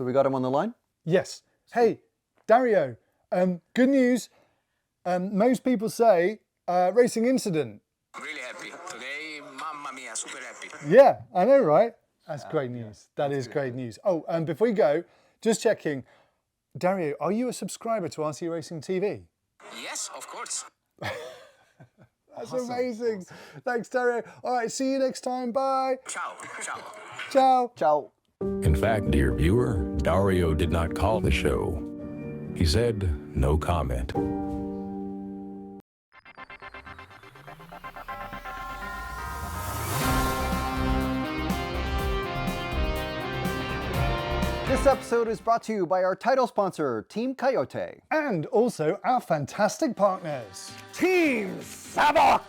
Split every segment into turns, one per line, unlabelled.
So we got him on the line?
Yes. Hey, Dario, good news. Most people say racing incident.
Really happy. Today, mamma mia, super happy.
Yeah, I know, right? That's great news. That is great news. Oh, and before we go, just checking. Dario, are you a subscriber to RC Racing TV?
Yes, of course.
That's amazing. Thanks, Dario. All right, see you next time. Bye.
Ciao, ciao.
Ciao.
Ciao.
In fact, dear viewer, Dario did not call the show. He said no comment.
This episode is brought to you by our title sponsor, Team Cayote.
And also our fantastic partners.
Team Savox!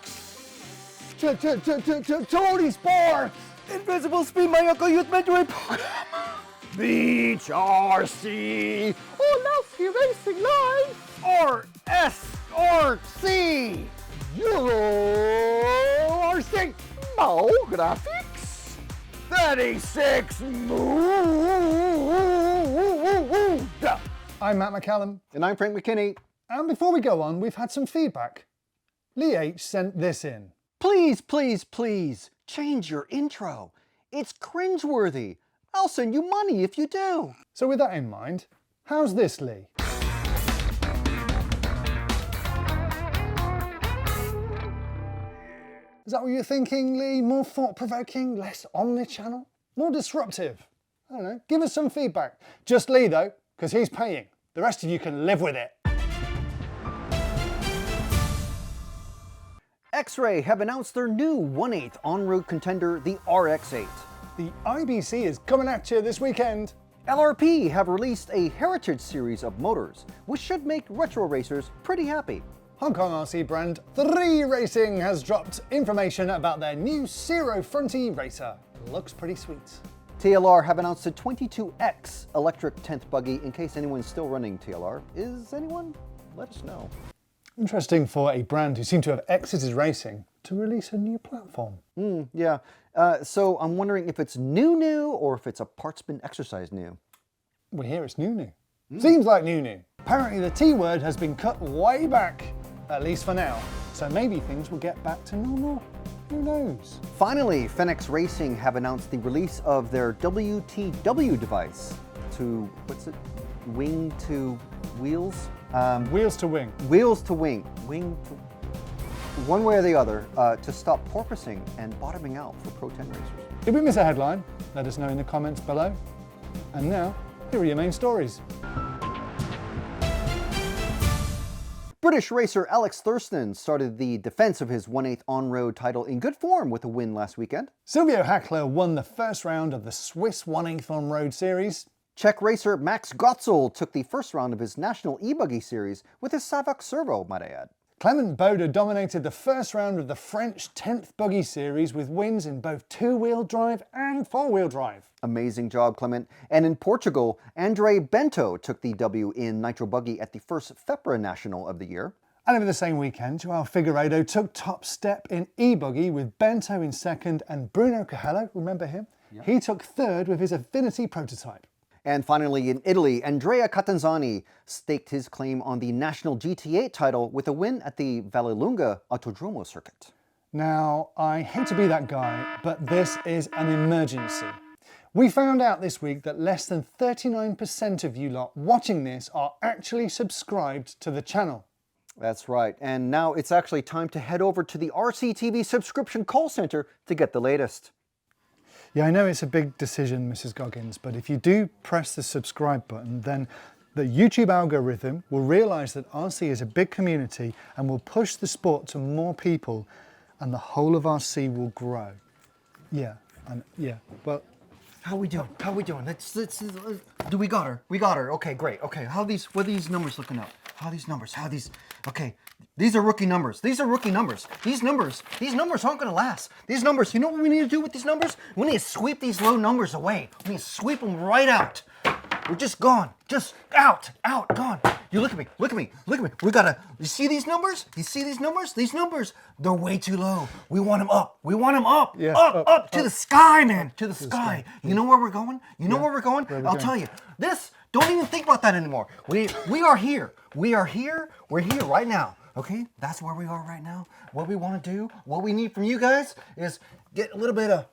Tonisport!
Invisible Speed Mayako Youth Mentoring Program!
Beach RC!
Orlowski Racing Life! rsrc!
EuroRC!
graphics!
36 mood! I'm Matt McCallum.
And I'm Frank McKinney.
And before we go on, we've had some feedback. Lee H sent this in.
Please, please, please, change your intro. It's cringeworthy. I'll send you money if you do.
So with that in mind, how's this, Lee? Is that what you're thinking, Lee? More thought-provoking, less on the channel? More disruptive? I don't know, give us some feedback. Just Lee though, because he's paying. The rest of you can live with it.
X-Ray have announced their new 1/8 on-road contender, the RX-8.
The IBC is coming at you this weekend.
LRP have released a heritage series of motors, which should make retro racers pretty happy.
Hong Kong RC brand 3 Racing has dropped information about their new Zero Fronty racer. Looks pretty sweet.
TLR have announced a 22X electric 10th buggy in case anyone's still running TLR. Is anyone? Let us know.
Interesting for a brand who seem to have exited racing to release a new platform.
Yeah, so I'm wondering if it's new or if it's a parts bin exercise new.
We hear it's new. Seems like new. Apparently the T word has been cut way back, at least for now. So maybe things will get back to normal. Who knows?
Finally, Fenix Racing have announced the release of their WTW device to, what's it? Wing to wheels?
Wheels to wing.
Wheels to wing. Wing to... One way or the other, to stop porpoising and bottoming out for Pro 10 racers.
Did we miss a headline? Let us know in the comments below. And now, here are your main stories.
British racer Alex Thurston started the defense of his 1/8 on-road title in good form with a win last weekend.
Silvio Hackler won the first round of the Swiss 1/8 on-road series.
Czech racer Max Gotzel took the first round of his national e-buggy series with his Savox servo, might I add.
Clement Boda dominated the first round of the French 10th buggy series with wins in both 2-wheel drive and 4-wheel drive.
Amazing job, Clement. And in Portugal, Andre Bento took the W in Nitro Buggy at the first FEPRA National of the year.
And over the same weekend, Joao Figueiredo took top step in e-buggy with Bento in second and Bruno Cahello, remember him? Yep. He took third with his Affinity prototype.
And finally, in Italy, Andrea Catanzani staked his claim on the national GT8 title with a win at the Vallelunga Autodromo circuit.
Now, I hate to be that guy, but this is an emergency. We found out this week that less than 39% of you lot watching this are actually subscribed to the channel.
That's right, and now it's actually time to head over to the RCTV subscription call center to get the latest.
Yeah, I know it's a big decision, Mrs. Goggins, but if you do press the subscribe button, then the YouTube algorithm will realize that RC is a big community and will push the sport to more people, and the whole of RC will grow. Yeah, well...
How we doing? Do we got her? We got her. Okay, great. Okay, what are these numbers looking up? Okay, these are rookie numbers. These numbers aren't gonna last. These numbers, you know what we need to do with these numbers? We need to sweep these low numbers away. We need to sweep them right out. We're just gone. Just out, gone. You look at me. Look at me. Look at me. We gotta. You see these numbers? You see these numbers? These numbers, they're way too low. We want them up. We want them up.
Yeah,
up to the sky, man. To the sky. You know where we're going? You know where we're going? I'll tell you. This. Don't even think about that anymore. We are here. We are here. We're here right now. Okay? That's where we are right now. What we want to do, what we need from you guys is get a little bit of.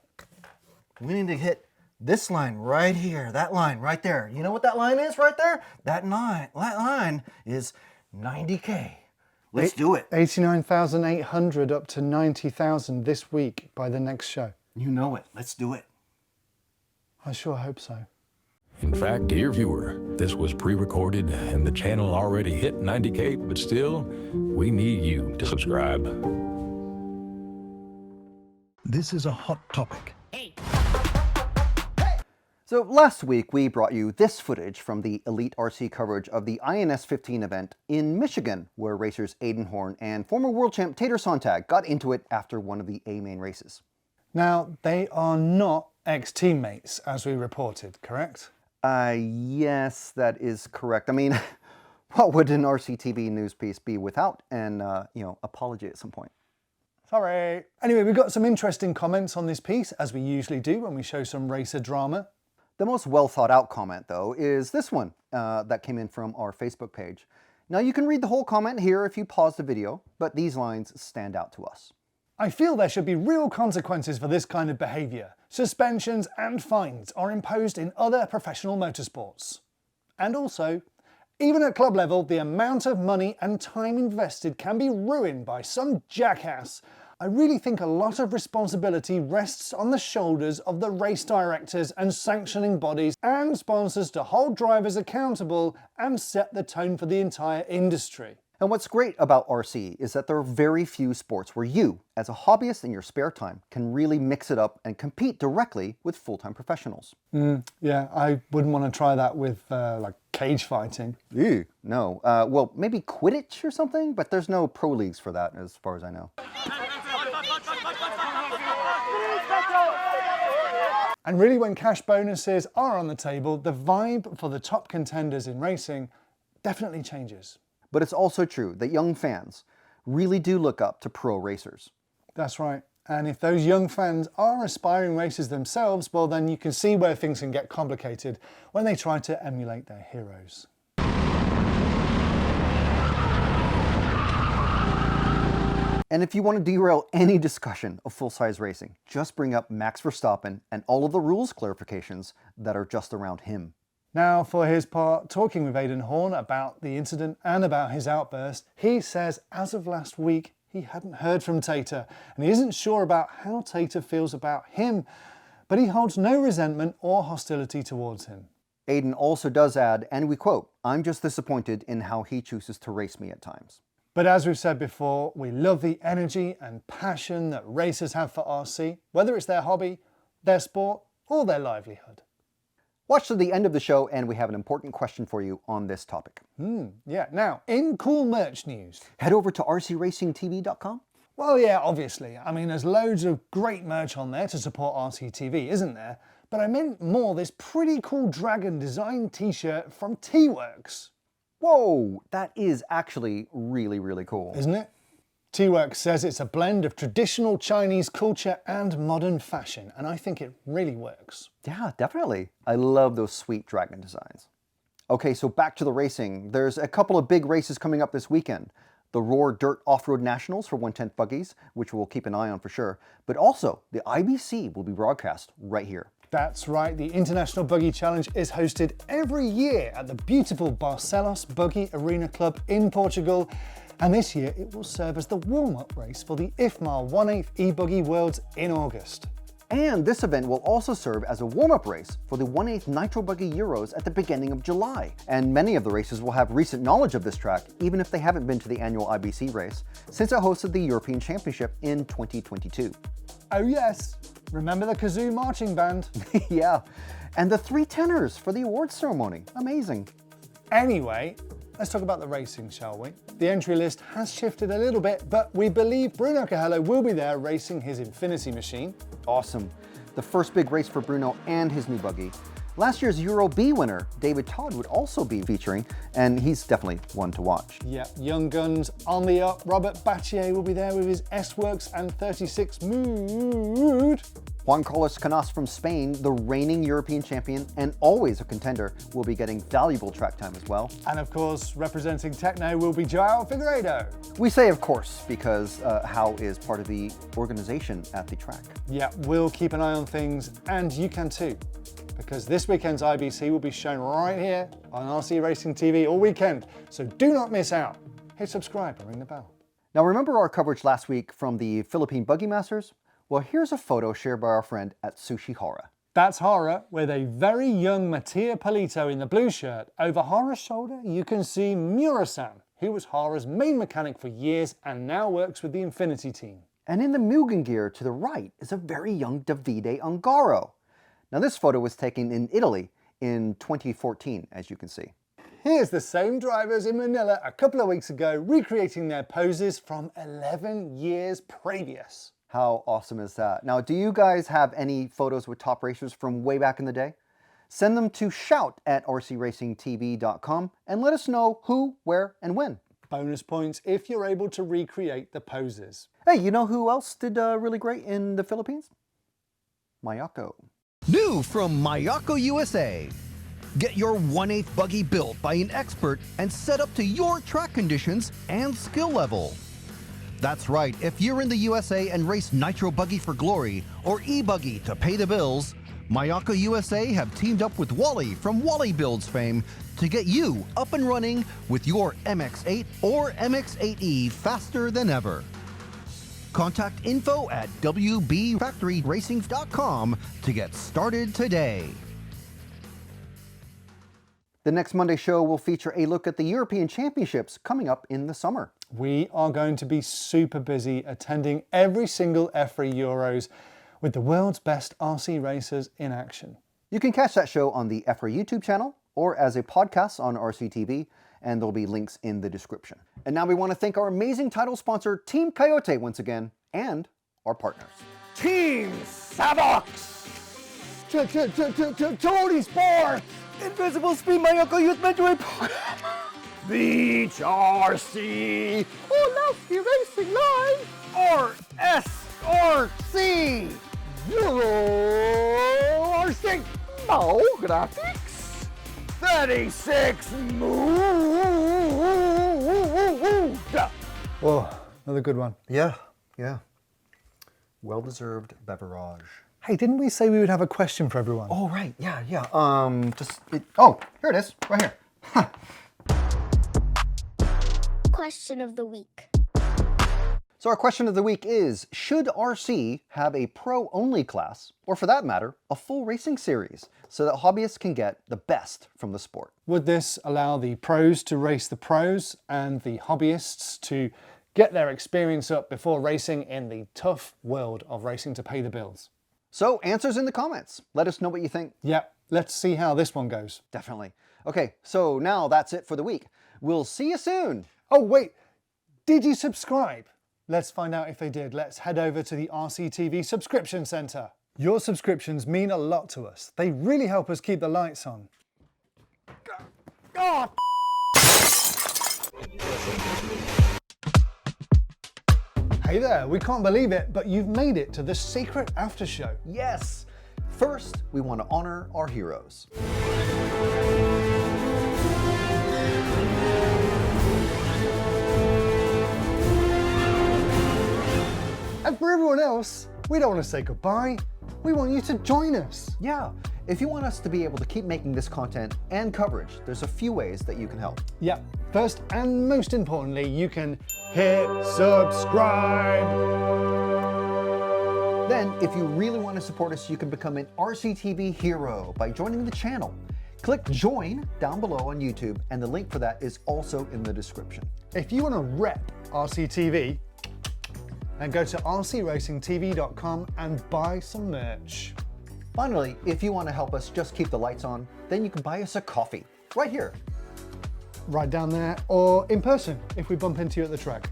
We need to hit this line right here, that line right there. You know what that line is right there? That line is 90K. Let's do it.
89,800 up to 90,000 this week by the next show.
You know it. Let's do it.
I sure hope so.
In fact, dear viewer, this was pre-recorded and the channel already hit 90K, but still, we need you to subscribe.
This is a hot topic.
So last week we brought you this footage from the Elite RC coverage of the INS 15 event in Michigan, where racers Aiden Horn and former world champ Tater Sontag got into it after one of the A-main races.
Now, they are not ex-teammates, as we reported, correct?
Yes, that is correct. I mean, what would an RCTV news piece be without an, apology at some point?
Sorry. Anyway, we got some interesting comments on this piece, as we usually do when we show some racer drama.
The most well thought out comment, though, is this one that came in from our Facebook page. Now, you can read the whole comment here if you pause the video, but these lines stand out to us.
I feel there should be real consequences for this kind of behaviour. Suspensions and fines are imposed in other professional motorsports. And also, even at club level, the amount of money and time invested can be ruined by some jackass. I really think a lot of responsibility rests on the shoulders of the race directors and sanctioning bodies and sponsors to hold drivers accountable and set the tone for the entire industry.
And what's great about RC is that there are very few sports where you, as a hobbyist in your spare time, can really mix it up and compete directly with full-time professionals.
Yeah, I wouldn't want to try that with like cage fighting.
Ew, no. Well, maybe Quidditch or something, but there's no pro leagues for that as far as I know.
And really, when cash bonuses are on the table, the vibe for the top contenders in racing definitely changes.
But it's also true that young fans really do look up to pro racers.
That's right. And if those young fans are aspiring racers themselves, well, then you can see where things can get complicated when they try to emulate their heroes.
And if you want to derail any discussion of full-size racing, just bring up Max Verstappen and all of the rules clarifications that are just around him.
Now, for his part, talking with Aiden Horn about the incident and about his outburst, he says as of last week, he hadn't heard from Tater, and he isn't sure about how Tater feels about him, but he holds no resentment or hostility towards him.
Aiden also does add, and we quote, "I'm just disappointed in how he chooses to race me at times."
But as we've said before, we love the energy and passion that racers have for RC, whether it's their hobby, their sport, or their livelihood.
Watch to the end of the show and we have an important question for you on this topic.
Yeah, now, in cool merch news.
Head over to rcracingtv.com.
Well, yeah, obviously. I mean, there's loads of great merch on there to support RCTV, isn't there? But I meant more this pretty cool dragon design t-shirt from T-Works.
Whoa, that is actually really, really cool.
Isn't it? T-Works says it's a blend of traditional Chinese culture and modern fashion, and I think it really works.
Yeah, definitely. I love those sweet dragon designs. Okay, so back to the racing. There's a couple of big races coming up this weekend. The Roar Dirt Off-Road Nationals for 1/10 buggies, which we'll keep an eye on for sure. But also, the IBC will be broadcast right here.
That's right, the International Buggy Challenge is hosted every year at the beautiful Barcelos Buggy Arena Club in Portugal. And this year it will serve as the warm-up race for the IFMAR 1/8 e-Buggy Worlds in August.
And this event will also serve as a warm-up race for the 1/8 Nitro Buggy Euros at the beginning of July. And many of the races will have recent knowledge of this track, even if they haven't been to the annual IBC race, since it hosted the European Championship in 2022.
Oh yes, remember the kazoo marching band?
Yeah, and the 3 tenors for the awards ceremony. Amazing.
Anyway, let's talk about the racing, shall we? The entry list has shifted a little bit, but we believe Bruno Cahello will be there racing his Infinity machine.
Awesome. The first big race for Bruno and his new buggy. Last year's Euro B winner, David Todd, would also be featuring, and he's definitely one to watch.
Yeah, young guns on the up. Robert Battier will be there with his S-Works and 36 mood.
Juan Carlos Canas from Spain, the reigning European champion and always a contender, will be getting valuable track time as well.
And of course, representing Techno will be Joao Figueiredo.
We say of course because Hao is part of the organization at the track.
Yeah, we'll keep an eye on things, and you can too, because this weekend's IBC will be shown right here on RC Racing TV all weekend, so do not miss out. Hit subscribe and ring the bell.
Now remember our coverage last week from the Philippine Buggy Masters? Well, here's a photo shared by our friend at Sushi Hara.
That's Hara with a very young Mattia Polito in the blue shirt. Over Hara's shoulder, you can see Mura-san, who was Hara's main mechanic for years and now works with the Infinity team.
And in the Mugen gear to the right is a very young Davide Ungaro. Now this photo was taken in Italy in 2014, as you can see.
Here's the same drivers in Manila a couple of weeks ago recreating their poses from 11 years previous.
How awesome is that? Now, do you guys have any photos with top racers from way back in the day? Send them to shout@rcracingtv.com and let us know who, where, and when.
Bonus points if you're able to recreate the poses.
Hey, you know who else did really great in the Philippines? Mayako.
New from Mayako USA. Get your 1/8 buggy built by an expert and set up to your track conditions and skill level. That's right, if you're in the USA and race Nitro Buggy for Glory or E-Buggy to pay the bills, Mayako USA have teamed up with Wally from Wally Builds fame to get you up and running with your MX-8 or MX-8E faster than ever. Contact info at wbfactoryracing.com to get started today.
The next Monday show will feature a look at the European Championships coming up in the summer.
We are going to be super busy attending every single F3 Euros with the world's best RC racers in action.
You can catch that show on the F3 YouTube channel or as a podcast on RCTV, and there'll be links in the description. And now we want to thank our amazing title sponsor, Team Cayote, once again, and our partners.
Team Savox! Tonisport!
Invisible Speed Mayako Youth Mentoring Program!
Beach RC!
Orlowski Racing Line! rsrc!
EuroRC!
No graphics!
36 mood! Whoa, another good one.
Yeah. Well-deserved beverage.
Hey, didn't we say we would have a question for everyone?
Oh, right. Yeah. Here it is. Right here.
Question of the week.
So our question of the week is, should RC have a pro-only class, or for that matter, a full racing series, so that hobbyists can get the best from the sport?
Would this allow the pros to race the pros and the hobbyists to get their experience up before racing in the tough world of racing to pay the bills?
So answers in the comments. Let us know what you think.
Yeah, let's see how this one goes.
Definitely. Okay, so now that's it for the week. We'll see you soon.
Oh wait, did you subscribe? Let's find out if they did. Let's head over to the RCTV subscription center. Your subscriptions mean a lot to us. They really help us keep the lights on. Oh, hey there, we can't believe it, but you've made it to the secret after show.
Yes. First, we want to honor our heroes.
And for everyone else, we don't want to say goodbye. We want you to join us.
Yeah, if you want us to be able to keep making this content and coverage, there's a few ways that you can help.
Yeah, first and most importantly, you can hit subscribe.
Then, if you really want to support us, you can become an RCTV hero by joining the channel. Click join down below on YouTube, and the link for that is also in the description.
If you want to rep RCTV, then go to rcracingtv.com and buy some merch.
Finally, if you want to help us just keep the lights on, then you can buy us a coffee right here.
Right down there, or in person if we bump into you at the track.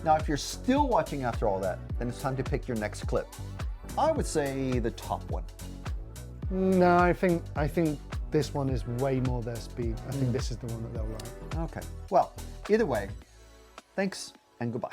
Now, if you're still watching after all that, then it's time to pick your next clip. I would say the top one.
No, I think this one is way more their speed. I think this is the one that they'll like.
Okay. Well, either way, thanks and goodbye.